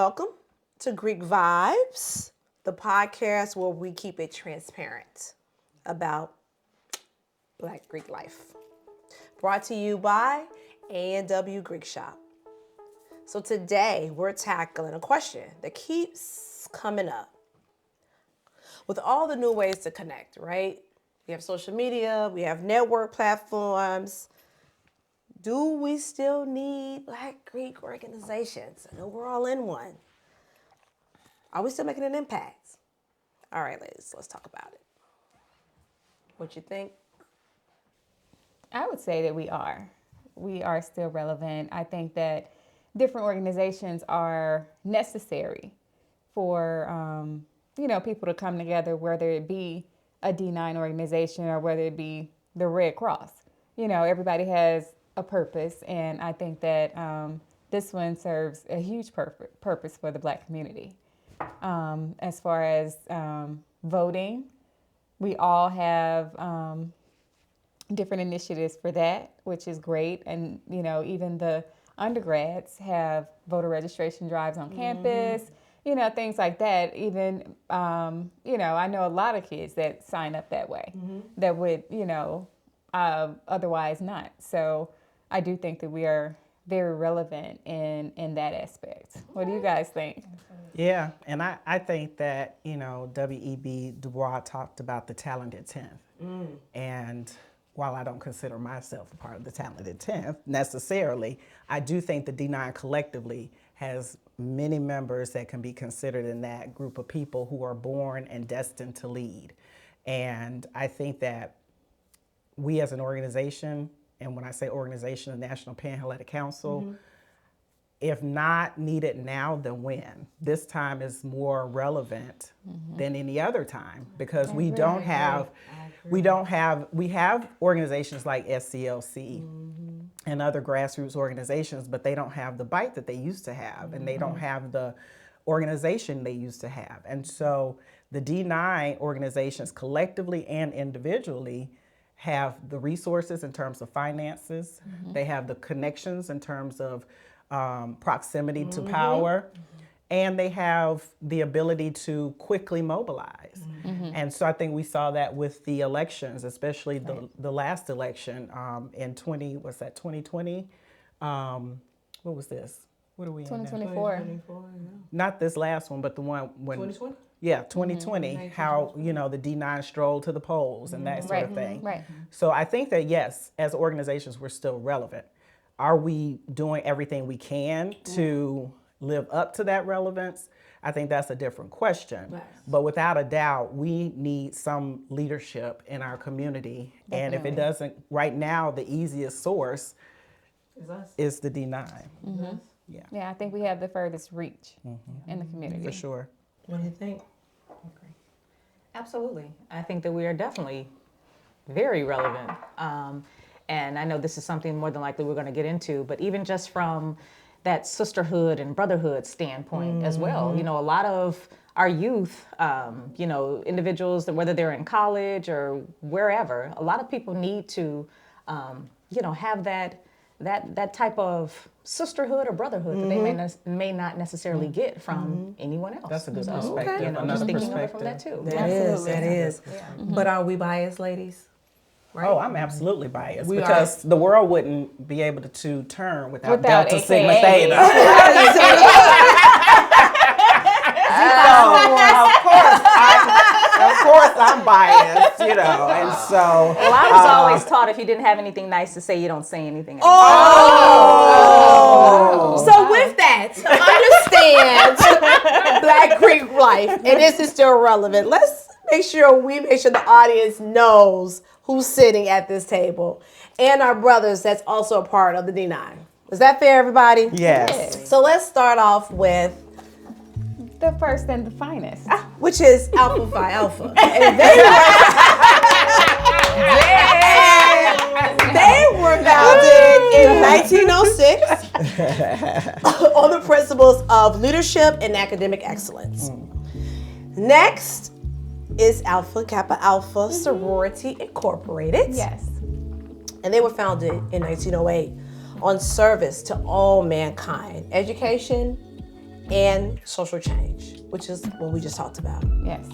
welcome to Greek Vibes, the podcast where we keep it transparent about Black Greek life. Brought to you by A&W Greek Shop. So today we're tackling a question that keeps coming up. With all the new ways to connect, right? We have social media, we have network platforms. Do we still need Black Greek organizations? I know we're all in one. Are we still making an impact? All right, ladies, let's talk about it. What you think? I would say that we are. We are still relevant. I think that different organizations are necessary for, people to come together, whether it be a D9 organization or whether it be the Red Cross. Everybody has a purpose, and I think that this one serves a huge purpose for the Black community. As far as voting, we all have different initiatives for that, which is great. And, even the undergrads have voter registration drives on campus, things like that. Even, I know a lot of kids that sign up that way that would, otherwise not. So I do think that we are very relevant in that aspect. What do you guys think? Yeah, and I think that, W.E.B. Du Bois talked about the talented 10th. And while I don't consider myself a part of the talented 10th necessarily, I do think the D9 collectively has many members that can be considered in that group of people who are born and destined to lead. And I think that we as an organization, and when I say organization, the National Panhellenic Council, if not needed now, then when? This time is more relevant than any other time because we have organizations like SCLC and other grassroots organizations, but they don't have the bite that they used to have, and they don't have the organization they used to have. And so the D9 organizations collectively and individually have the resources in terms of finances. They have the connections in terms of proximity to power, and they have the ability to quickly mobilize. And so I think we saw that with the elections, especially the last election in 2020? What was this? What are we in now? 2024. Not this last one, but the one when 2020? Yeah, 2020, how, the D9 strolled to the polls and that sort of thing. Right. So I think that, yes, as organizations, we're still relevant. Are we doing everything we can to live up to that relevance? I think that's a different question. Yes. But without a doubt, we need some leadership in our community. Definitely. And if it doesn't, right now, the easiest source is the D9. Yeah, I think we have the furthest reach in the community. For sure. What do you think? Okay. Absolutely. I think that we are definitely very relevant. And I know this is something more than likely we're going to get into, but even just from that sisterhood and brotherhood standpoint as well, a lot of our youth, individuals, whether they're in college or wherever, a lot of people need to, have that type of sisterhood or brotherhood that they may not necessarily get from anyone else. That's a good So, perspective. just thinking of it from that too. That is. Yeah. But are we biased, ladies? Right? Oh, I'm absolutely biased We because the world wouldn't be able to turn without Delta AKA. Sigma Theta. Of course I'm biased, and so. Well, I was always taught if you didn't have anything nice to say, you don't say anything else. So with that, understand Black Greek life, and this is still relevant. Let's make sure the audience knows who's sitting at this table and our brothers that's also a part of the D9. Is that fair, everybody? Yes. So let's start off with The first and the finest. which is Alpha Phi Alpha. And they were founded in 1906 on the principles of leadership and academic excellence. Next is Alpha Kappa Alpha Sorority Incorporated. Yes. And they were founded in 1908 on service to all mankind, education and social change, which is what we just talked about. Yes.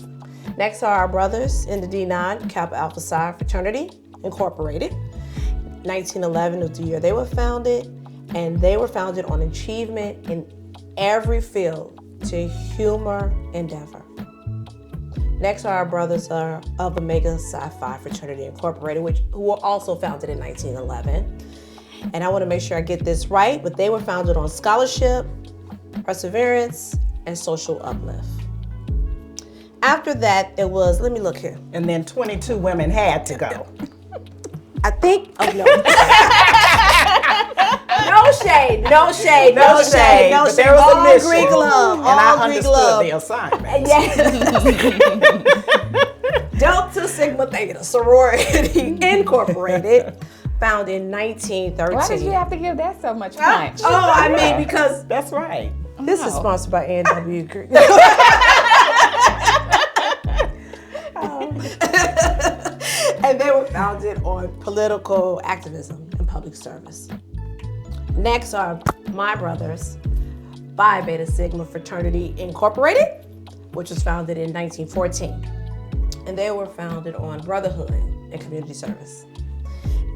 Next are our brothers in the D9 Kappa Alpha Psi Fraternity Incorporated. 1911 was the year they were founded, and they were founded on achievement in every field to humor endeavor. Next are our brothers of Omega Psi Phi Fraternity Incorporated, who were also founded in 1911. And I want to make sure I get this right, but they were founded on scholarship, perseverance, and social uplift. After that, it was, let me look here. And then 22 women had to go. I think, oh no. No shade, no shade, no shade, no but shade. there was a All mission, Greek love, and I all Greek understood love. the assignment. Yes. Delta Sigma Theta Sorority Incorporated, founded in 1913. Why did you have to give that so much punch? Oh, I mean, because That's right. this is sponsored by A&W Greek. And they were founded on political activism and public service. Next are my brothers, Phi Beta Sigma Fraternity Incorporated, which was founded in 1914. And they were founded on brotherhood and community service.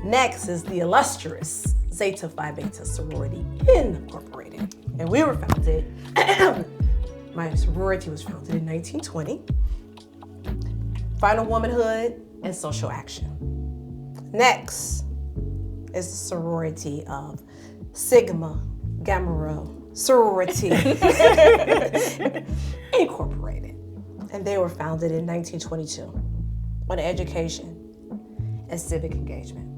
Next is the illustrious Zeta Phi Beta Sorority Incorporated. And we were founded, my sorority was founded in 1920. Final womanhood and social action. Next is the sorority of Sigma Gamma Rho Sorority Incorporated. And they were founded in 1922 on education and civic engagement.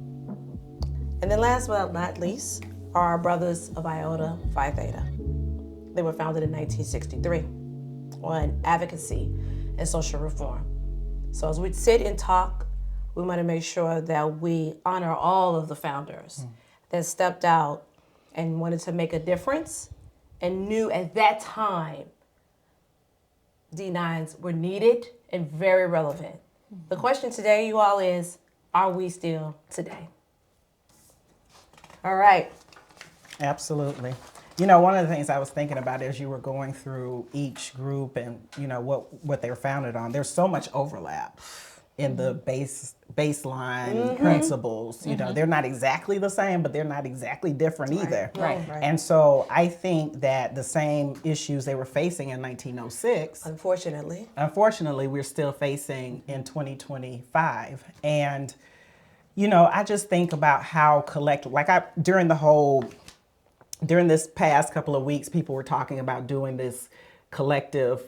And then last but not least are our brothers of Iota Phi Theta. They were founded in 1963 on advocacy and social reform. So as we sit and talk, we want to make sure that we honor all of the founders that stepped out and wanted to make a difference and knew at that time D9s were needed and very relevant. The question today, you all, is, are we still today? All right. Absolutely. You know, one of the things I was thinking about as you were going through each group and, you know, what they were founded on, there's so much overlap in the baseline principles. You know, they're not exactly the same, but they're not exactly different either. Right. And so I think that the same issues they were facing in 1906, unfortunately, we're still facing in 2025. And, you know, I just think about how during this past couple of weeks, people were talking about doing this collective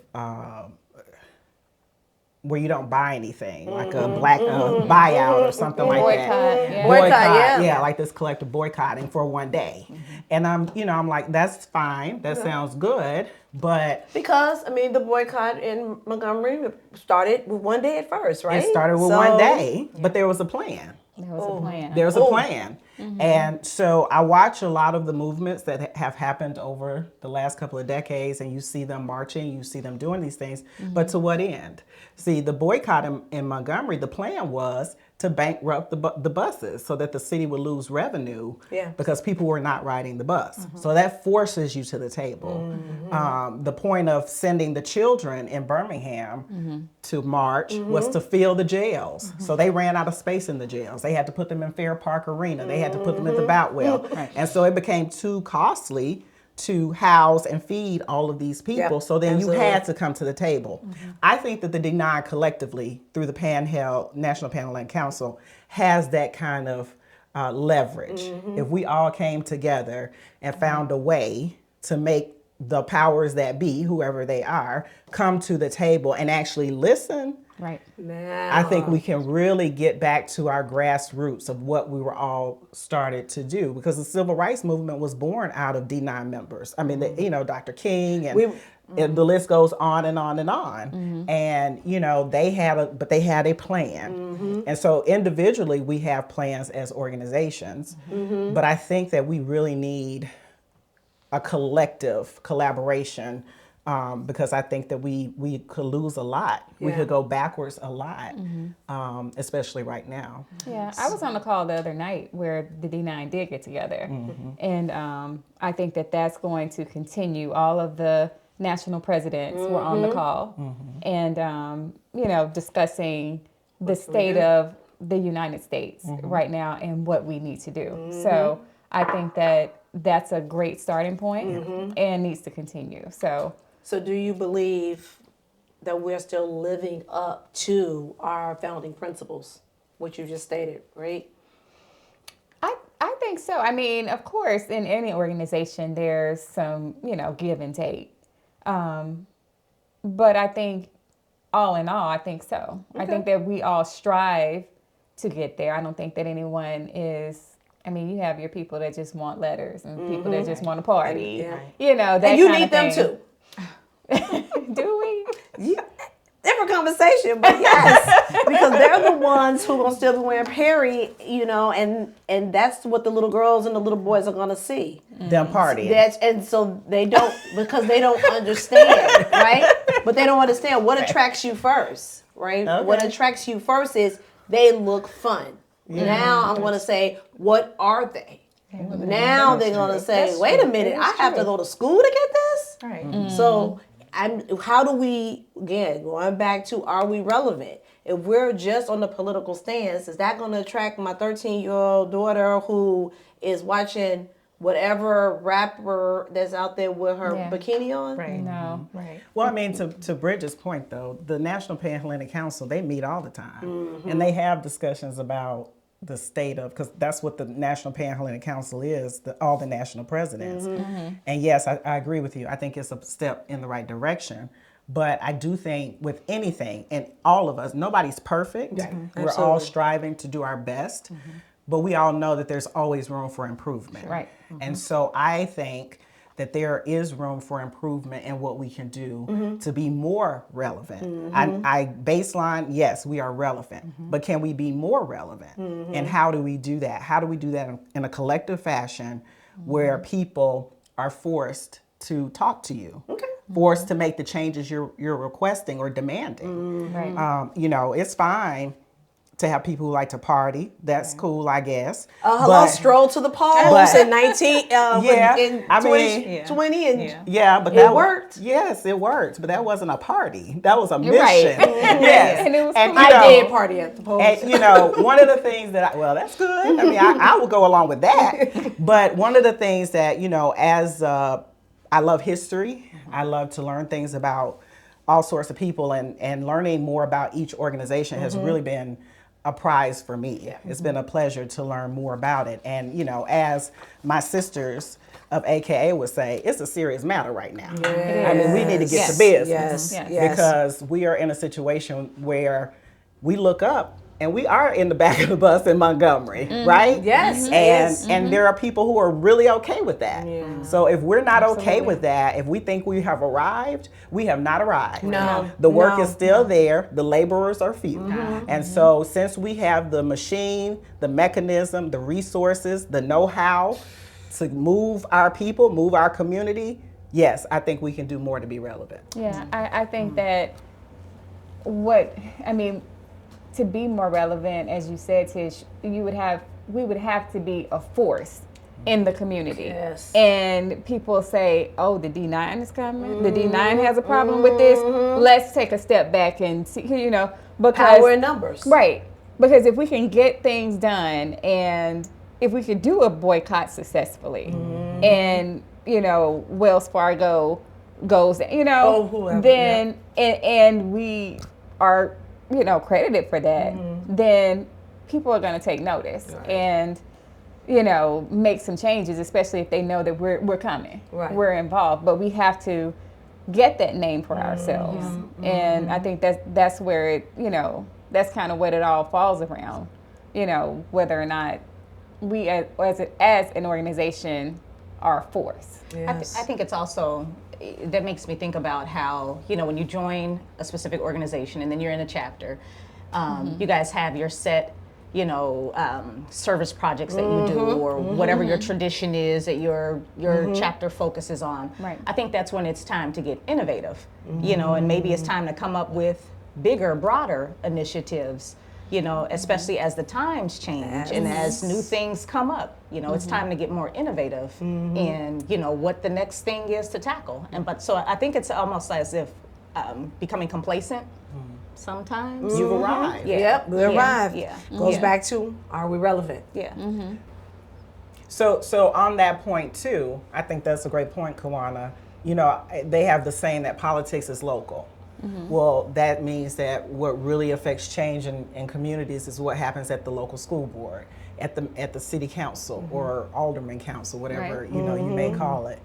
where you don't buy anything, like a black buyout or something like that. Yeah. Boycott, yeah. Like this collective boycotting for one day. And I'm like, that's fine. That sounds good. But Because, I mean, the boycott in Montgomery started with one day at first, right? it started with one day, but there was a plan. There was a plan. There's a plan. And so I watch a lot of the movements that have happened over the last couple of decades, and you see them marching, you see them doing these things, but to what end? See, the boycott in Montgomery, the plan was to bankrupt the buses so that the city would lose revenue because people were not riding the bus. So that forces you to the table. The point of sending the children in Birmingham to march was to fill the jails. So they ran out of space in the jails. They had to put them in Fair Park Arena. They had to put them at the Boutwell. And so it became too costly to house and feed all of these people. So then you had to come to the table. I think that the D9 collectively, through the National Pan-Hellenic Council, has that kind of leverage. If we all came together and found a way to make the powers that be, whoever they are, come to the table and actually listen, Right. I think we can really get back to our grassroots of what we were all started to do, because the civil rights movement was born out of D9 members. I mean, Dr. King and the list goes on and on and on. And, they had a plan. And so individually we have plans as organizations, but I think that we really need a collective collaboration because I think that we could lose a lot. We Yeah. could go backwards a lot, especially right now. Yeah, I was on the call the other night where the D9 did get together. And I think that that's going to continue. All of the national presidents were on the call and, discussing the state of the United States right now and what we need to do. So I think that that's a great starting point and needs to continue. So do you believe that we're still living up to our founding principles, which you just stated, right? I think so. I mean, of course, in any organization, there's some, give and take. But I think all in all, I think so. I think that we all strive to get there. I don't think that anyone is, you have your people that just want letters and people that just want to party. Yeah. That And you kind need of them thing. too. Do we? Yeah. Different conversation, but yes, because they're the ones who gonna still be wearing Perry, and that's what the little girls and the little boys are gonna see. Them partying. And so they don't, because they don't understand, right? But they don't understand what attracts you first, right? Okay. What attracts you first is they look fun. Now I'm gonna say, what are they? Now they're gonna say, That's wait a true. minute, That I have to go to school to get this? Right. So how do we, again, going back to, are we relevant? If we're just on the political stance, is that going to attract my 13-year-old daughter who is watching whatever rapper that's out there with her Yeah. bikini on? Right. No. Right. Well, to Bridget's point, though, the National Panhellenic Council, they meet all the time. And they have discussions about the state of, because that's what the National Panhellenic Council is, all the national presidents. And yes, I agree with you. I think it's a step in the right direction. But I do think with anything, and all of us, nobody's perfect. We're all Absolutely. striving to do our best. But we all know that there's always room for improvement. Right. And so I think that there is room for improvement in what we can do to be more relevant. I baseline, yes, we are relevant, but can we be more relevant? And how do we do that? How do we do that in a collective fashion where people are forced to talk to you? Forced to make the changes you're requesting or demanding. Right. It's fine to have people who like to party. That's cool, I guess. Hello, stroll to the polls in 19, Yeah, in I 2020, mean, and yeah, but it worked. Yes, it worked, but that wasn't a party. That was a mission. Right. Yes, And it was and, cool. you know, I did party at the polls. and, one of the things that that's good. I mean, I will go along with that. But one of the things that, as I love history, I love to learn things about all sorts of people, and learning more about each organization has really been a prize for me. It's been a pleasure to learn more about it. And, as my sisters of AKA would say, it's a serious matter right now. I mean, we need to get to business Yes. because we are in a situation where we look up and we are in the back of the bus in Montgomery, right? Yes. And there are people who are really okay with that. So if we're not okay with that, if we think we have arrived, we have not arrived. No. The work No. is still there. The laborers are few. And so since we have the machine, the mechanism, the resources, the know-how to move our people, move our community, yes, I think we can do more to be relevant. Yeah, I think that to be more relevant, as you said, Tish, we would have to be a force in the community. Yes. And people say, oh, the D9 is coming. The D9 has a problem with this. Let's take a step back and see, because Power in numbers. right. Because if we can get things done, and if we could do a boycott successfully, and Wells Fargo goes, whoever, then and we are credited for that, then people are going to take notice and make some changes, especially if they know that we're coming, we're involved. But we have to get that name for ourselves, and I think that's where it that's kind of what it all falls around, whether or not we as an organization are a force. I think it's also, that makes me think about how, when you join a specific organization and then you're in a chapter, you guys have your set service projects that you do, or whatever your tradition is that your chapter focuses on. Right. I think that's when it's time to get innovative, and maybe it's time to come up with bigger, broader initiatives, especially as the times change and as new things come up. It's time to get more innovative in, what the next thing is to tackle. So I think it's almost as if becoming complacent sometimes. You've arrived. Yeah. Yep, we arrived. Yeah. Goes Yeah. back to, are we relevant? Yeah. So on that point too, I think that's a great point, Kawana. They have the saying that politics is local. Well, that means that what really affects change in communities is what happens at the local school board, at the city council or alderman council, whatever Right. you may call it.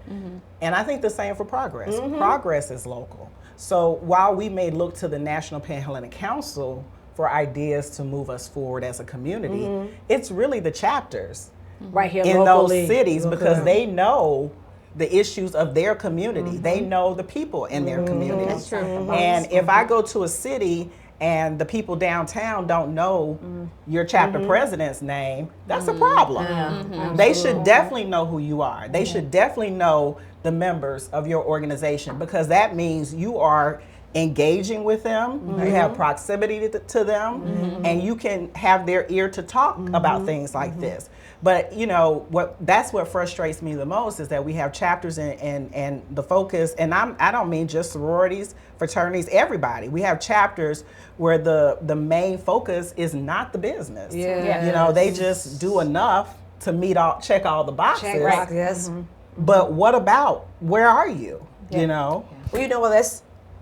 And I think the same for progress. Progress is local. So while we may look to the National Panhellenic Council for ideas to move us forward as a community, it's really the chapters Right here in locally. those cities because Locally. they know the issues of their community. They know the people in their community. That's true. And if I go to a city and the people downtown don't know your chapter president's name, that's a problem. They should definitely know who you are. They should definitely know the members of your organization because that means you are engaging with them, you have proximity to them, and you can have their ear to talk about things like this. But that's what frustrates me the most is that we have chapters and the focus, and I don't mean just sororities, fraternities, everybody. We have chapters where the main focus is not the business. Yeah. They just do enough to check all the boxes. Check box, yes. But what about where are you? Well,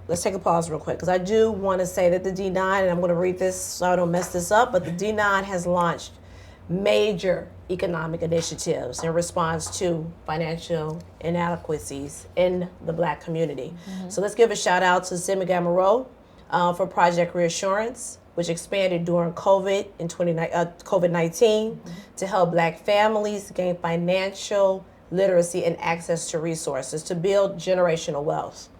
let's take a pause real quick because I do want to say that the D9, and I'm going to read this so I don't mess this up, but the D9 has launched major economic initiatives in response to financial inadequacies in the Black community. So let's give a shout out to Sigma Gamma Rho for Project Reassurance, which expanded during COVID-19 to help Black families gain financial literacy and access to resources to build generational wealth.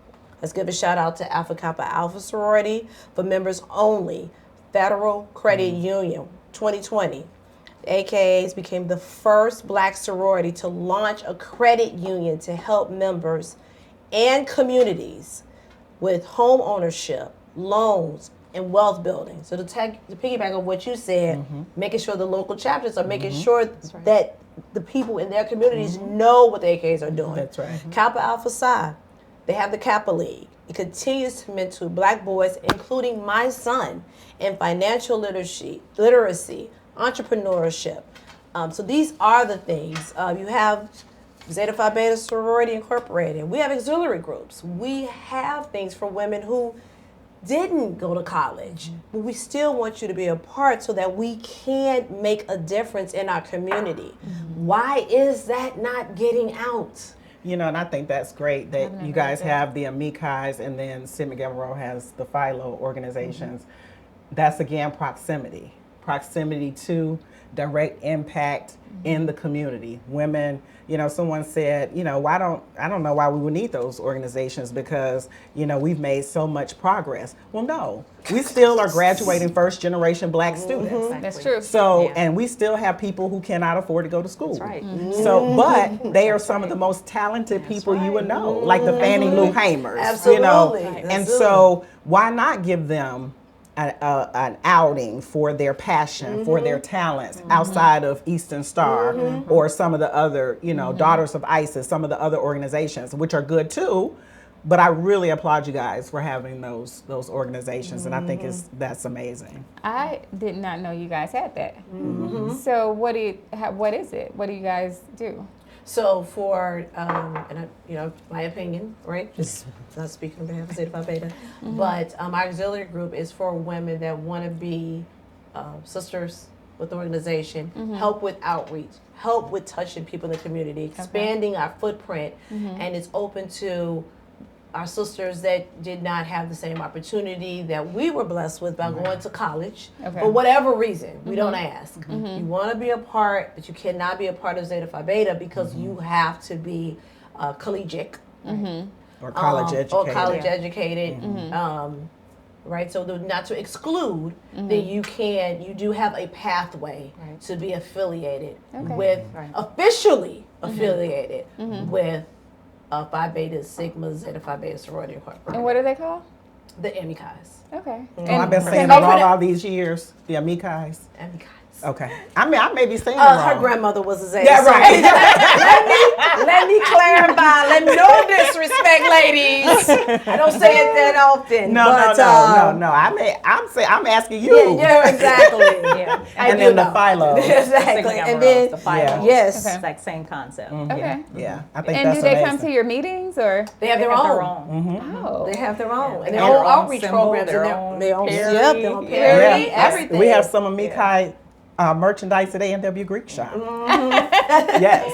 Let's give a shout out to Alpha Kappa Alpha Sorority for members only, Federal Credit Union 2020. The AKAs became the first Black sorority to launch a credit union to help members and communities with home ownership, loans, and wealth building. So to piggyback on what you said, making sure the local chapters are making sure that the people in their communities know what the AKAs are doing. That's right. Kappa Alpha Psi, they have the Kappa League. It continues to mentor Black boys, including my son, in financial literacy, entrepreneurship. So these are the things. You have Zeta Phi Beta Sorority Incorporated. We have auxiliary groups. We have things for women who didn't go to college, but we still want you to be a part so that we can make a difference in our community. Why is that not getting out? And I think that's great that you guys have the Amicais and then Sigma Gamma Rho has the Philo organizations. That's again proximity to direct impact in the community. Women, someone said, I don't know why we would need those organizations because, we've made so much progress. Well, no, we still are graduating first generation Black students. That's true. So, and we still have people who cannot afford to go to school. That's right. So, but they are some of the most talented people you would know, like the Fannie Lou Hamers. Absolutely. And so, why not give them an outing for their passion, for their talents outside of Eastern Star or some of the other, Daughters of ISIS, some of the other organizations, which are good too. But I really applaud you guys for having those organizations, and I think that's amazing. I did not know you guys had that. So what is it? What do you guys do? So for, my opinion, right? Just not speaking on behalf of Zeta Phi Beta, but our auxiliary group is for women that want to be sisters with the organization, help with outreach, help with touching people in the community, expanding our footprint, and it's open to our sisters that did not have the same opportunity that we were blessed with by going to college. For whatever reason, we don't ask. You want to be a part, but you cannot be a part of Zeta Phi Beta because you have to be collegiate. Or college educated. Or college educated. right? So not to exclude, then you do have a pathway to be affiliated with, officially affiliated with Phi Beta Sigma Zeta Phi Beta Sorority Incorporated. And what are they called? The Amicais. Okay. Oh, I've been saying it so- wrong all these years. The Amicais. Amicais. Okay. I mean, I may be saying it wrong. Her grandmother was a Zeta. Yeah, right. Let me clarify. Let me no disrespect, ladies. I don't say it that often. No, but, no. I'm asking you. Yeah, exactly. Yeah. And then the Philo. Exactly. And then the Philos. yes, Okay. It's like same concept. Okay. Yeah, I think And that's do they amazing. come to your meetings or? they have They their have own. their own. Oh. They have their own, and They their have own their own outreach symbol, programs, their and own their own Perry. yep, their own Yeah. Perry, Yeah, everything. we have some Amici merchandise at A&W Greek Shop. Yes.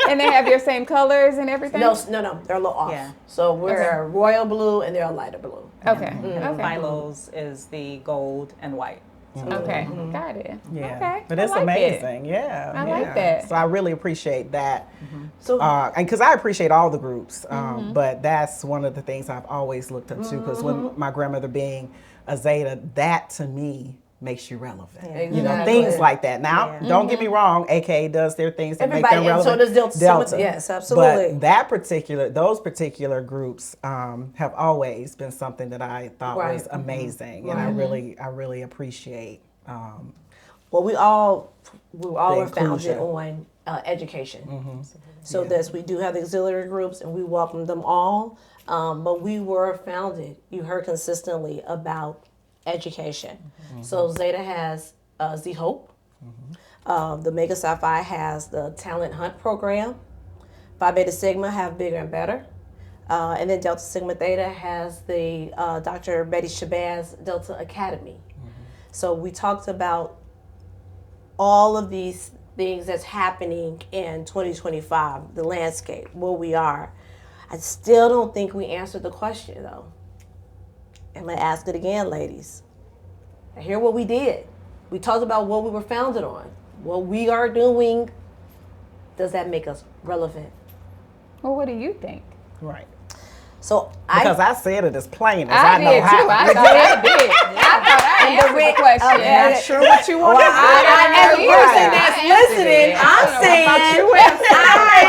And they have your same colors and everything? No, they're a little off. Yeah. So we're a royal blue, and they're a lighter blue. Okay. And Okay. Philos is the gold and white. Okay. Got it. Yeah. Okay. But I it's like it. amazing. Yeah. I yeah. like that. So I really appreciate that. So And because I appreciate all the groups, but that's one of the things I've always looked up to. Because when my grandmother being a Zeta, that to me makes you relevant. You know, Exactly. things like that. Now, don't get me wrong, AKA does their things that make Everybody, them and so relevant. does Delta. Yes, absolutely. But those particular groups have always been something that I thought Right. was amazing, and I really appreciate. Well, we all were founded inclusion. on education. So this, we do have the auxiliary groups, and we welcome them all. But we were founded, you heard consistently, about education. So Zeta has Z Hope. The Mega Psi Phi has the Talent Hunt program. Phi Beta Sigma have Bigger and Better. And then Delta Sigma Theta has the Dr. Betty Shabazz Delta Academy. So we talked about all of these things that's happening in 2025, the landscape, where we are. I still don't think we answered the question, though. I'm going to ask it again, ladies. I hear what we did. We talked about what we were founded on. What we are doing, does that make us relevant? Well, what do you think? Right. So Because I said it as plain as I I know did how. too. I thought I did. I thought I answered the question. Not sure what you want Well, to say. as a person I that's answered listening, it. I'm saying I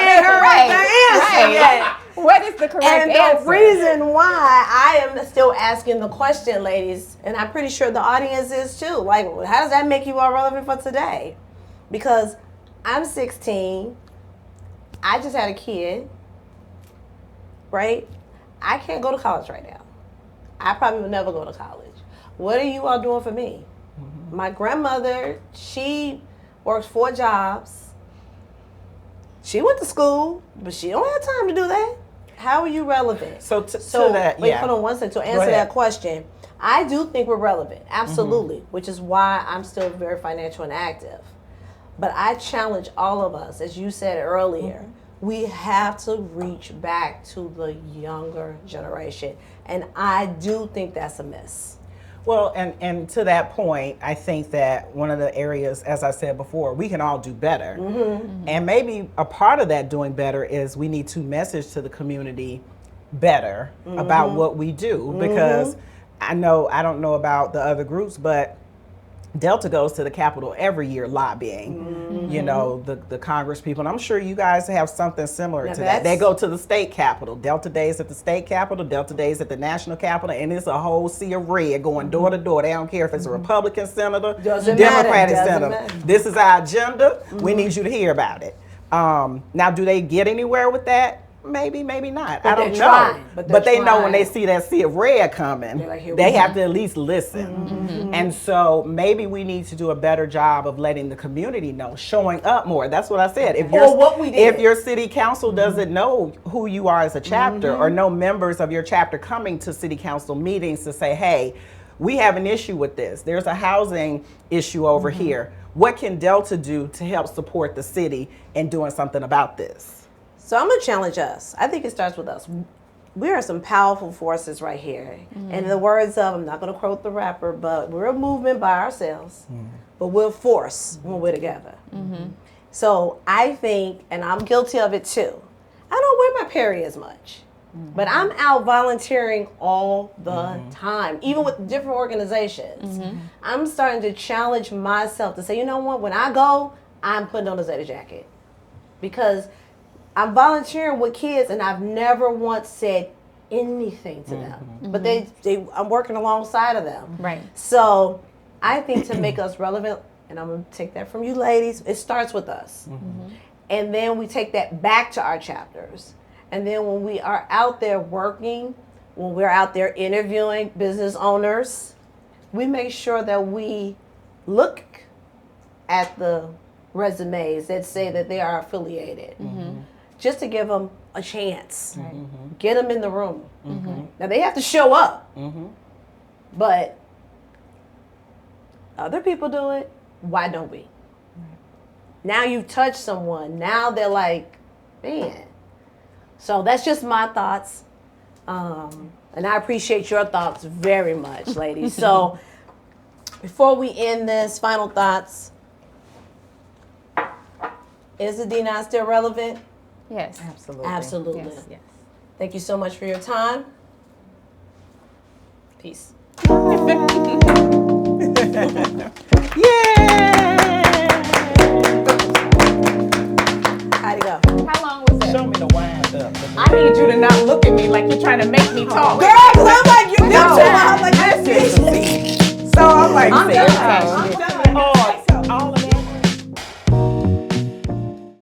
ain't heard Right, the answer right. yet. What is the correct And answer? the reason why I am still asking the question, ladies, and I'm pretty sure the audience is too, like, how does that make you all relevant for today? Because I'm 16, I just had a kid, right? I can't go to college right now. I probably will never go to college. What are you all doing for me? My grandmother, she works 4 jobs. She went to school, but she don't have time to do that. How are you relevant? So to that, wait, yeah. hold on one second. To answer ahead. that question, I do think we're relevant, absolutely, which is why I'm still very financial and active. But I challenge all of us, as you said earlier, we have to reach back to the younger generation. And I do think that's a miss. Well, and to that point, I think that one of the areas, as I said before, we can all do better. And maybe a part of that doing better is we need to message to the community better about what we do. Because I don't know about the other groups, but Delta goes to the Capitol every year lobbying, you know, the Congress people. And I'm sure you guys have something similar to that. They go to the state Capitol, Delta Days at the state Capitol, Delta Days at the national Capitol, and it's a whole sea of red going door to door. They don't care if it's a Republican senator, Doesn't Democratic matter. senator. Doesn't matter. This is our agenda. We need you to hear about it. Now, do they get anywhere with that? Maybe, maybe not. I don't they're know. trying, but they they're know when they trying. see that sea of red coming, They're like, here they we have to at least listen. And so maybe we need to do a better job of letting the community know, showing up more. That's what I said. If Or what we did. if your city council doesn't know who you are as a chapter, or no members of your chapter coming to city council meetings to say, hey, we have an issue with this. There's a housing issue over here. What can Delta do to help support the city in doing something about this? So I'm going to challenge us. I think it starts with us. We are some powerful forces right here. And in the words of, I'm not going to quote the rapper, but we're a movement by ourselves, but we're a force when we're together. So I think, and I'm guilty of it too, I don't wear my Perry as much. But I'm out volunteering all the time, even with different organizations. I'm starting to challenge myself to say, you know what, when I go, I'm putting on a Zeta jacket. Because I'm volunteering with kids and I've never once said anything to them. But I'm working alongside of them. Right. So I think to make us relevant, and I'm going to take that from you ladies, it starts with us. And then we take that back to our chapters. And then when we are out there working, when we're out there interviewing business owners, we make sure that we look at the resumes that say that they are affiliated, just to give them a chance. Get them in the room. Now they have to show up, but other people do it. Why don't we? Now you've touched someone. Now they're like, man. So that's just my thoughts. And I appreciate your thoughts very much, ladies. So before we end this, final thoughts. Is the D9 still relevant? Yes. Absolutely. Absolutely. Yes. Yes. Thank you so much for your time. Peace. How'd it go? How long was that? Show me the wind up. I need you to not look at me like you're trying to make me talk. Girl, 'cause I'm like, you do too much. I'm like, This is the seat. So I'm like, I'm saying, done.